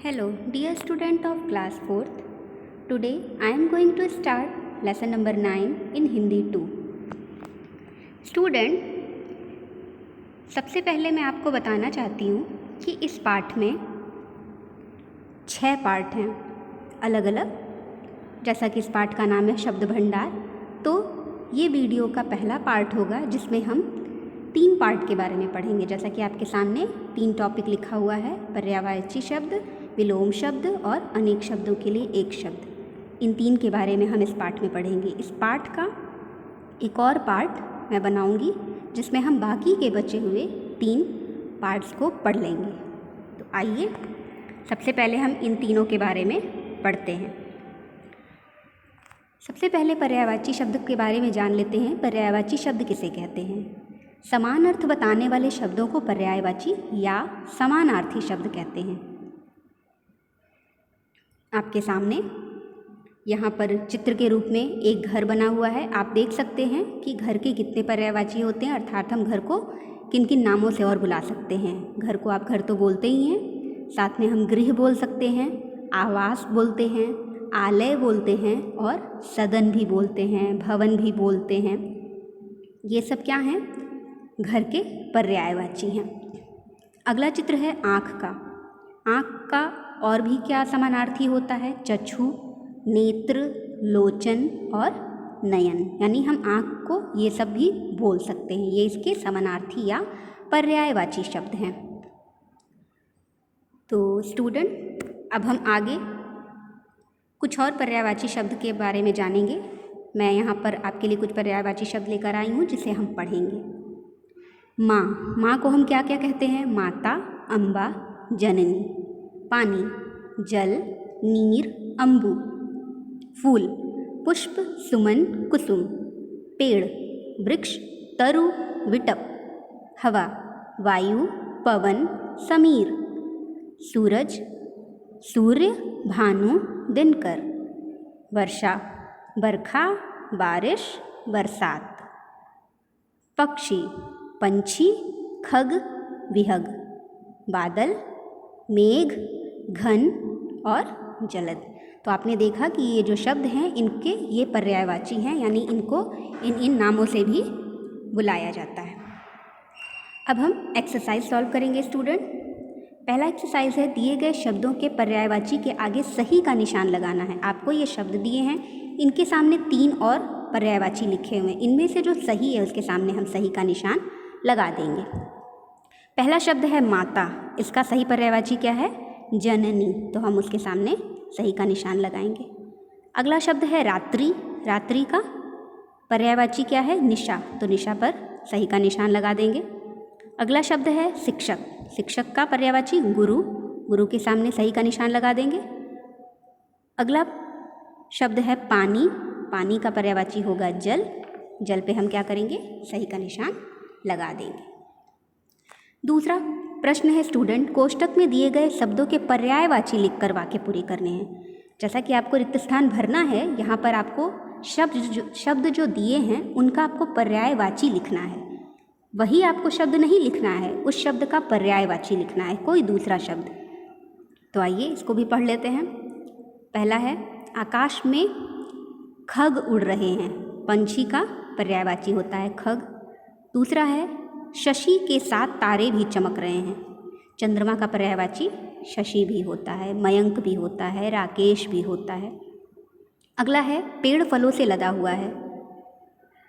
Hello, dear student of class 4th. Today I am going to start lesson number 9 in Hindi 2. Student, सबसे पहले मैं आपको बताना चाहती हूँ कि इस पाठ में 6 पार्ट हैं अलग अलग। जैसा कि इस पाठ का नाम है शब्द भंडार, तो ये वीडियो का पहला पार्ट होगा जिसमें हम 3 पार्ट के बारे में पढ़ेंगे। जैसा कि आपके सामने 3 टॉपिक लिखा हुआ है, पर्यायवाची शब्द, विलोम शब्द और अनेक शब्दों के लिए एक शब्द। इन 3 के बारे में हम इस पाठ में पढ़ेंगे। इस पाठ का एक और पार्ट मैं बनाऊंगी जिसमें हम बाकी के बचे हुए 3 पार्ट्स को पढ़ लेंगे। तो आइए सबसे पहले हम इन तीनों के बारे में पढ़ते हैं। सबसे पहले पर्यायवाची शब्द के बारे में जान लेते हैं। पर्यायवाची शब्द किसे कहते हैं? समान अर्थ बताने वाले शब्दों को पर्यायवाची या समानार्थी शब्द कहते हैं। आपके सामने यहाँ पर चित्र के रूप में एक घर बना हुआ है। आप देख सकते हैं कि घर के कितने पर्यायवाची होते हैं, अर्थात हम घर को किन किन नामों से और बुला सकते हैं। घर को आप घर तो बोलते ही हैं, साथ में हम गृह बोल सकते हैं, आवास बोलते हैं, आलय बोलते हैं और सदन भी बोलते हैं, भवन भी बोलते हैं। ये सब क्या हैं? घर के पर्यायवाची हैं। अगला चित्र है आँख का। आँख का और भी क्या समानार्थी होता है? चक्षु, नेत्र, लोचन और नयन। यानी हम आँख को ये सब भी बोल सकते हैं। ये इसके समानार्थी या पर्यायवाची शब्द हैं। तो स्टूडेंट, अब हम आगे कुछ और पर्यायवाची शब्द के बारे में जानेंगे। मैं यहाँ पर आपके लिए कुछ पर्यायवाची शब्द लेकर आई हूँ जिसे हम पढ़ेंगे। माँ, माँ को हम क्या क्या कहते हैं? माता, अम्बा, जननी। पानी, जल, नीर, अम्बु। फूल, पुष्प, सुमन, कुसुम। पेड़, वृक्ष, तरु, विटप। हवा, वायु, पवन, समीर। सूरज, सूर्य, भानु, दिनकर। वर्षा, बरखा, बारिश, बरसात। पक्षी, पंछी, खग, विहग। बादल, मेघ, घन और जलद। तो आपने देखा कि ये जो शब्द हैं इनके ये पर्यायवाची हैं, यानी इनको इन नामों से भी बुलाया जाता है। अब हम एक्सरसाइज सॉल्व करेंगे स्टूडेंट। पहला एक्सरसाइज है, दिए गए शब्दों के पर्यायवाची के आगे सही का निशान लगाना है। आपको ये शब्द दिए हैं, इनके सामने 3 और पर्यायवाची लिखे हुए हैं। इनमें से जो सही है उसके सामने हम सही का निशान लगा देंगे। पहला शब्द है माता। इसका सही पर्यायवाची क्या है? जननी। तो हम उसके सामने सही का निशान लगाएंगे। अगला शब्द है रात्रि। रात्रि का पर्यायवाची क्या है? निशा। तो निशा पर सही का निशान लगा देंगे। अगला शब्द है शिक्षक। शिक्षक का पर्यायवाची गुरु। गुरु के सामने सही का निशान लगा देंगे। अगला शब्द है पानी। पानी का पर्यायवाची होगा जल। जल पे हम क्या करेंगे? सही का निशान लगा देंगे। दूसरा प्रश्न है स्टूडेंट, कोष्टक में दिए गए शब्दों के पर्यायवाची लिखकर वाक्य पूरी करने हैं। जैसा कि आपको रिक्त स्थान भरना है, यहाँ पर आपको शब्द जो दिए हैं उनका आपको पर्यायवाची लिखना है। वही आपको शब्द नहीं लिखना है, उस शब्द का पर्यायवाची लिखना है, कोई दूसरा शब्द। तो आइए इसको भी पढ़ लेते हैं। पहला है, आकाश में खग उड़ रहे हैं। पंछी का पर्यायवाची होता है खग। दूसरा है, शशि के साथ तारे भी चमक रहे हैं। चंद्रमा का पर्यायवाची शशि भी होता है, मयंक भी होता है, राकेश भी होता है। अगला है, पेड़ फलों से लदा हुआ है।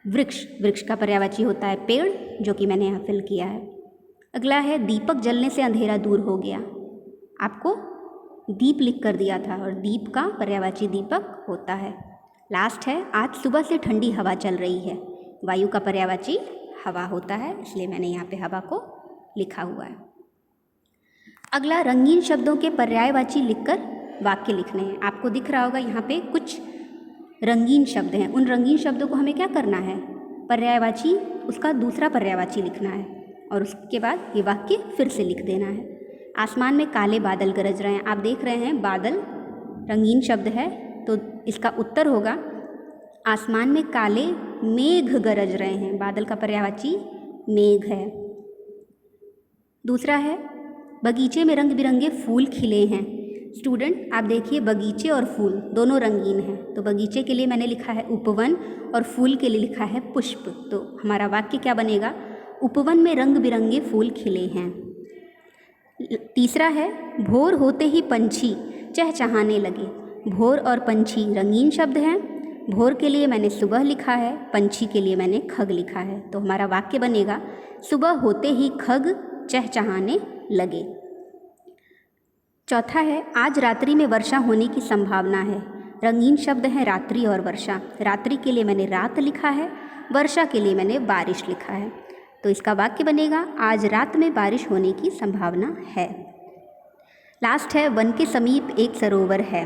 वृक्ष, वृक्ष का पर्यायवाची होता है पेड़, जो कि मैंने यहाँ फिल किया है। अगला है, दीपक जलने से अंधेरा दूर हो गया। आपको दीप लिख कर दिया था और दीप का पर्यायवाची दीपक होता है। लास्ट है, आज सुबह से ठंडी हवा चल रही है। वायु का पर्यायवाची हवा होता है, इसलिए मैंने यहाँ पे हवा को लिखा हुआ है। अगला, रंगीन शब्दों के पर्यायवाची लिखकर वाक्य लिखने हैं। आपको दिख रहा होगा यहाँ पे कुछ रंगीन शब्द हैं। उन रंगीन शब्दों को हमें क्या करना है? पर्यायवाची, उसका दूसरा पर्यायवाची लिखना है और उसके बाद ये वाक्य फिर से लिख देना है। आसमान में काले बादल गरज रहे हैं। आप देख रहे हैं बादल रंगीन शब्द है, तो इसका उत्तर होगा, आसमान में काले मेघ गरज रहे हैं। बादल का पर्यायवाची मेघ है। दूसरा है, बगीचे में रंग बिरंगे फूल खिले हैं। स्टूडेंट आप देखिए, बगीचे और फूल दोनों रंगीन हैं। तो बगीचे के लिए मैंने लिखा है उपवन और फूल के लिए लिखा है पुष्प। तो हमारा वाक्य क्या बनेगा? उपवन में रंग बिरंगे फूल खिले हैं। तीसरा है, भोर होते ही पंछी चहचहाने लगे। भोर और पंछी रंगीन शब्द हैं। भोर के लिए मैंने सुबह लिखा है, पंछी के लिए मैंने खग लिखा है। तो हमारा वाक्य बनेगा, सुबह होते ही खग चहचहाने लगे। चौथा है, आज रात्रि में वर्षा होने की संभावना है। रंगीन शब्द हैं रात्रि और वर्षा। रात्रि के लिए मैंने रात लिखा है, वर्षा के लिए मैंने बारिश लिखा है। तो इसका वाक्य बनेगा, आज रात में बारिश होने की संभावना है। लास्ट है, वन के समीप एक सरोवर है।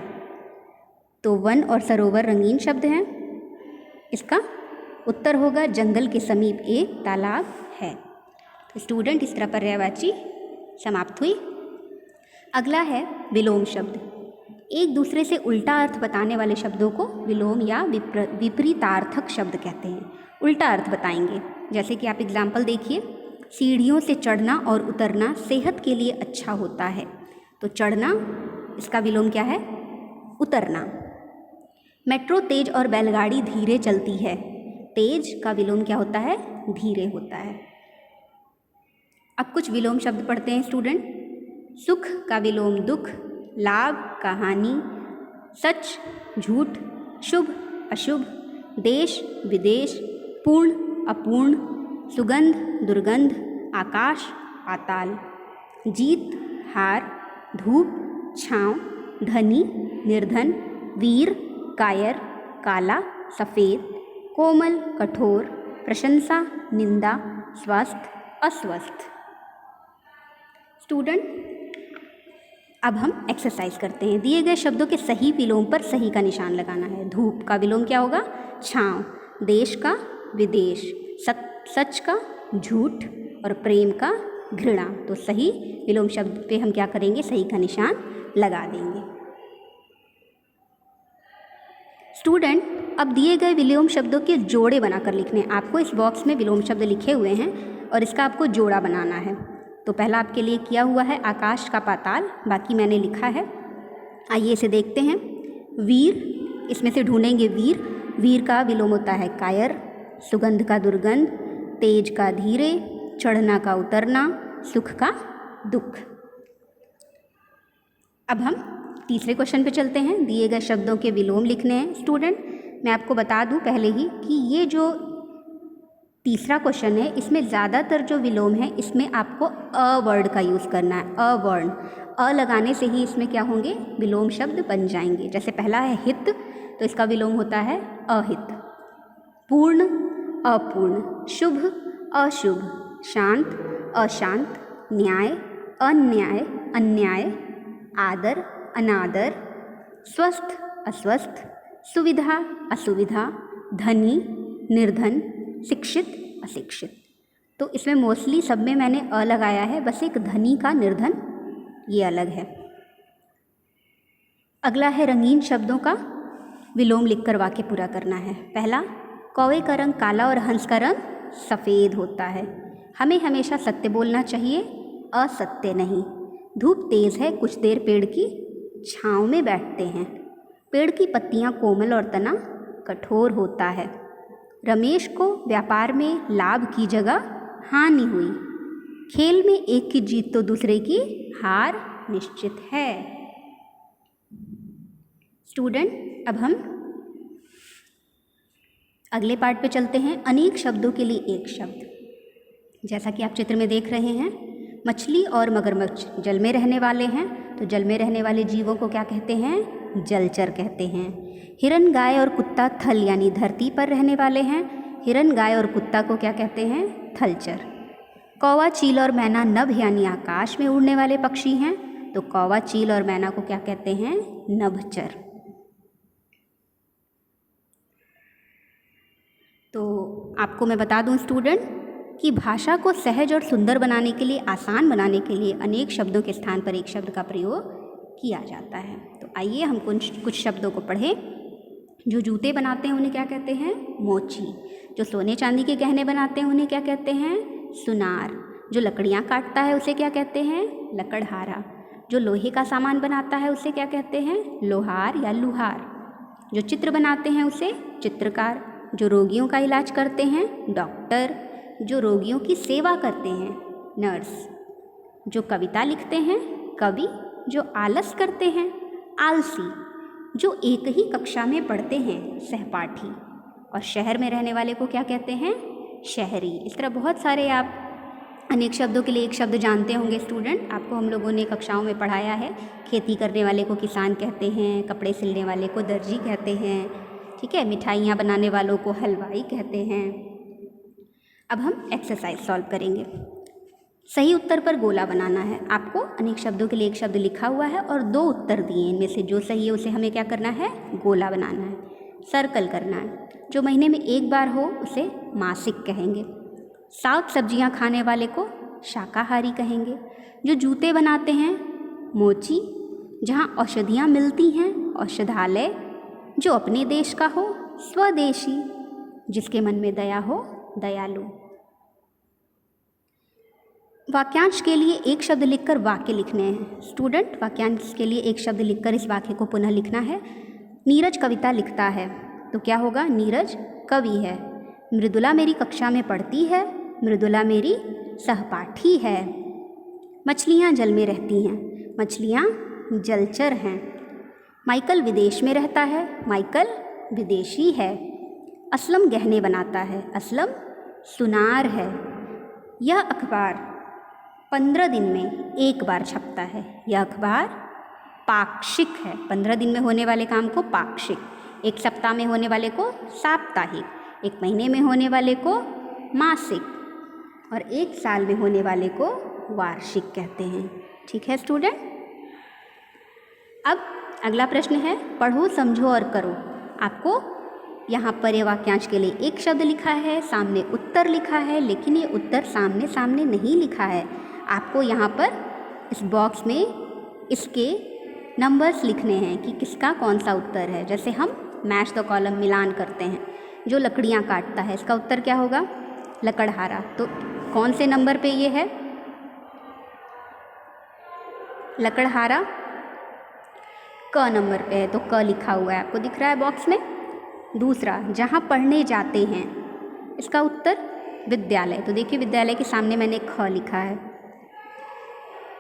तो वन और सरोवर रंगीन शब्द हैं। इसका उत्तर होगा, जंगल के समीप एक तालाब है। तो स्टूडेंट, इस तरह पर्यायवाची समाप्त हुई। अगला है विलोम शब्द। एक दूसरे से उल्टा अर्थ बताने वाले शब्दों को विलोम या विपरीतार्थक शब्द कहते हैं। उल्टा अर्थ बताएंगे। जैसे कि आप एग्जाम्पल देखिए, सीढ़ियों से चढ़ना और उतरना सेहत के लिए अच्छा होता है। तो चढ़ना, इसका विलोम क्या है? उतरना। मेट्रो तेज और बैलगाड़ी धीरे चलती है। तेज का विलोम क्या होता है? धीरे होता है। अब कुछ विलोम शब्द पढ़ते हैं स्टूडेंट। सुख का विलोम दुख, लाभ का हानि, सच झूठ, शुभ अशुभ, देश विदेश, पूर्ण अपूर्ण, सुगंध दुर्गंध, आकाश पाताल, जीत हार, धूप छाँव, धनी निर्धन, वीर कायर, काला सफ़ेद, कोमल कठोर, प्रशंसा निंदा, स्वस्थ अस्वस्थ। स्टूडेंट, अब हम एक्सरसाइज करते हैं। दिए गए शब्दों के सही विलोम पर सही का निशान लगाना है। धूप का विलोम क्या होगा? छाँव। देश का विदेश, सच का झूठ और प्रेम का घृणा। तो सही विलोम शब्द पे हम क्या करेंगे? सही का निशान लगा देंगे। स्टूडेंट, अब दिए गए विलोम शब्दों के जोड़े बनाकर लिखने हैं। आपको इस बॉक्स में विलोम शब्द लिखे हुए हैं और इसका आपको जोड़ा बनाना है। तो पहला आपके लिए किया हुआ है आकाश का पाताल, बाकी मैंने लिखा है। आइए इसे देखते हैं। वीर, इसमें से ढूंढेंगे वीर। वीर का विलोम होता है कायर, सुगंध का दुर्गंध, तेज का धीरे, चढ़ना का उतरना, सुख का दुख। अब हम तीसरे क्वेश्चन पे चलते हैं। दिए गए शब्दों के विलोम लिखने हैं। स्टूडेंट, मैं आपको बता दूं पहले ही कि ये जो तीसरा क्वेश्चन है, इसमें ज़्यादातर जो विलोम है, इसमें आपको अ वर्ड का यूज़ करना है। अ वर्ण, अ लगाने से ही इसमें क्या होंगे? विलोम शब्द बन जाएंगे। जैसे पहला है हित, तो इसका विलोम होता है अहित। पूर्ण अपूर्ण, शुभ अशुभ, शांत अशांत, न्याय अन्याय अन्याय, आदर अनादर, स्वस्थ अस्वस्थ, सुविधा असुविधा, धनी निर्धन, शिक्षित अशिक्षित। तो इसमें मोस्टली सब में मैंने अ लगाया है, बस एक धनी का निर्धन ये अलग है। अगला है रंगीन शब्दों का विलोम लिखकर वाक्य पूरा करना है। पहला, कौवे का रंग काला और हंस का रंग सफ़ेद होता है। हमें हमेशा सत्य बोलना चाहिए, असत्य नहीं। धूप तेज़ है, कुछ देर पेड़ की छाँव में बैठते हैं। पेड़ की पत्तियाँ कोमल और तना कठोर होता है। रमेश को व्यापार में लाभ की जगह हानि हुई। खेल में एक की जीत तो दूसरे की हार निश्चित है। स्टूडेंट, अब हम अगले पार्ट पे चलते हैं। अनेक शब्दों के लिए एक शब्द। जैसा कि आप चित्र में देख रहे हैं, मछली और मगरमच्छ जल में रहने वाले हैं। तो जल में रहने वाले जीवों को क्या कहते हैं? जलचर कहते हैं। हिरन गाय और कुत्ता थल यानी धरती पर रहने वाले हैं। हिरन गाय और कुत्ता को क्या कहते हैं? थलचर। कौवा चील और मैना नभ यानी आकाश में उड़ने वाले पक्षी हैं। तो कौवा चील और मैना को क्या कहते हैं? नभचर। तो आपको मैं बता दूं स्टूडेंट कि भाषा को सहज और सुंदर बनाने के लिए, आसान बनाने के लिए अनेक शब्दों के स्थान पर एक शब्द का प्रयोग किया जाता है। तो आइए हम कुछ शब्दों को पढ़ें। जो जूते बनाते हैं उन्हें क्या कहते हैं? मोची। जो सोने चांदी के गहने बनाते हैं उन्हें क्या कहते हैं? सुनार। जो लकड़ियाँ काटता है उसे क्या कहते हैं? लकड़हारा। जो लोहे का सामान बनाता है उसे क्या कहते हैं? लोहार या लुहार। जो चित्र बनाते हैं उसे चित्रकार। जो रोगियों का इलाज करते हैं डॉक्टर। जो रोगियों की सेवा करते हैं नर्स। जो कविता लिखते हैं कवि। जो आलस करते हैं आलसी। जो एक ही कक्षा में पढ़ते हैं सहपाठी। और शहर में रहने वाले को क्या कहते हैं? शहरी। इस तरह बहुत सारे आप अनेक शब्दों के लिए एक शब्द जानते होंगे स्टूडेंट। आपको हम लोगों ने कक्षाओं में पढ़ाया है। खेती करने वाले को किसान कहते हैं, कपड़े सिलने वाले को दर्जी कहते हैं, ठीक है, मिठाइयाँ बनाने वालों को हलवाई कहते हैं। अब हम एक्सरसाइज सॉल्व करेंगे। सही उत्तर पर गोला बनाना है। आपको अनेक शब्दों के लिए एक शब्द लिखा हुआ है और 2 उत्तर दिए। इनमें से जो सही है उसे हमें क्या करना है? गोला बनाना है, सर्कल करना है। जो महीने में एक बार हो उसे मासिक कहेंगे। साग सब्जियां खाने वाले को शाकाहारी कहेंगे। जो जूते बनाते हैं मोची। जहां औषधियां मिलती हैं औषधालय। जो अपने देश का हो स्वदेशी। जिसके मन में दया हो दयालु। वाक्यांश के लिए एक शब्द लिखकर वाक्य लिखने हैं स्टूडेंट। वाक्यांश के लिए एक शब्द लिखकर इस वाक्य को पुनः लिखना है। नीरज कविता लिखता है तो क्या होगा? नीरज कवि है। मृदुला मेरी कक्षा में पढ़ती है। मृदुला मेरी सहपाठी है। मछलियाँ जल में रहती हैं। मछलियाँ जलचर हैं। माइकल विदेश में रहता है। माइकल विदेशी है। असलम गहने बनाता है। असलम सुनार है। यह अखबार 15 दिन में एक बार छपता है। यह अखबार पाक्षिक है। 15 दिन में होने वाले काम को पाक्षिक, एक सप्ताह में होने वाले को साप्ताहिक, एक महीने में होने वाले को मासिक और एक साल में होने वाले को वार्षिक कहते हैं। ठीक है स्टूडेंट। अब अगला प्रश्न है पढ़ो समझो और करो। आपको यहाँ पर ये वाक्यांश के लिए एक शब्द लिखा है, सामने उत्तर लिखा है, लेकिन ये उत्तर सामने सामने नहीं लिखा है। आपको यहाँ पर इस बॉक्स में इसके नंबर्स लिखने हैं कि किसका कौन सा उत्तर है। जैसे हम मैच द कॉलम मिलान करते हैं। जो लकड़ियाँ काटता है इसका उत्तर क्या होगा? लकड़हारा। तो कौन से नंबर पे ये है? लकड़हारा क नंबर पे है, तो क लिखा हुआ है, आपको दिख रहा है बॉक्स में। दूसरा, जहाँ पढ़ने जाते हैं, इसका उत्तर विद्यालय। तो देखिए विद्यालय के सामने मैंने ख लिखा है।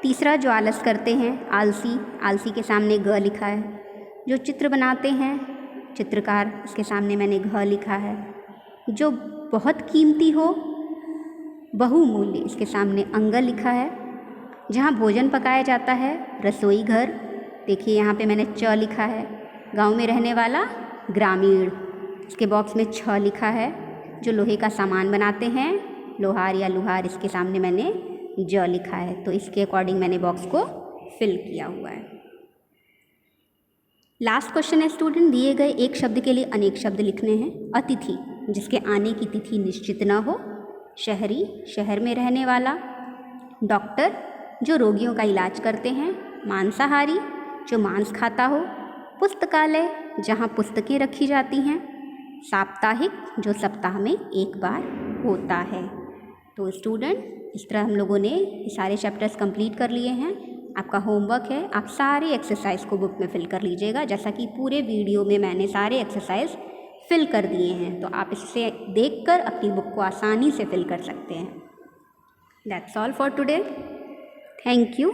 तीसरा, जो आलस करते हैं, आलसी, आलसी के सामने ग लिखा है। जो चित्र बनाते हैं, चित्रकार, इसके सामने मैंने घ लिखा है। जो बहुत कीमती हो, बहुमूल्य, इसके सामने अंग लिखा है। जहाँ भोजन पकाया जाता है, रसोई घर, देखिए यहाँ पे मैंने च लिखा है। गांव में रहने वाला, ग्रामीण, इसके बॉक्स में छ लिखा है। जो लोहे का सामान बनाते हैं, लोहार या लुहार, इसके सामने मैंने ज लिखा है। तो इसके अकॉर्डिंग मैंने बॉक्स को फिल किया हुआ है। लास्ट क्वेश्चन है स्टूडेंट, दिए गए एक शब्द के लिए अनेक शब्द लिखने हैं। अतिथि, जिसके आने की तिथि निश्चित न हो। शहरी, शहर में रहने वाला। डॉक्टर, जो रोगियों का इलाज करते हैं। मांसाहारी, जो मांस खाता हो। पुस्तकालय, जहाँ पुस्तकें रखी जाती हैं। साप्ताहिक, जो सप्ताह में एक बार होता है। तो स्टूडेंट, इस तरह हम लोगों ने ये सारे चैप्टर्स कंप्लीट कर लिए हैं। आपका होमवर्क है, आप सारे एक्सरसाइज को बुक में फिल कर लीजिएगा। जैसा कि पूरे वीडियो में मैंने सारे एक्सरसाइज फिल कर दिए हैं, तो आप इससे देखकर अपनी बुक को आसानी से फिल कर सकते हैं। That's all for today. Thank you.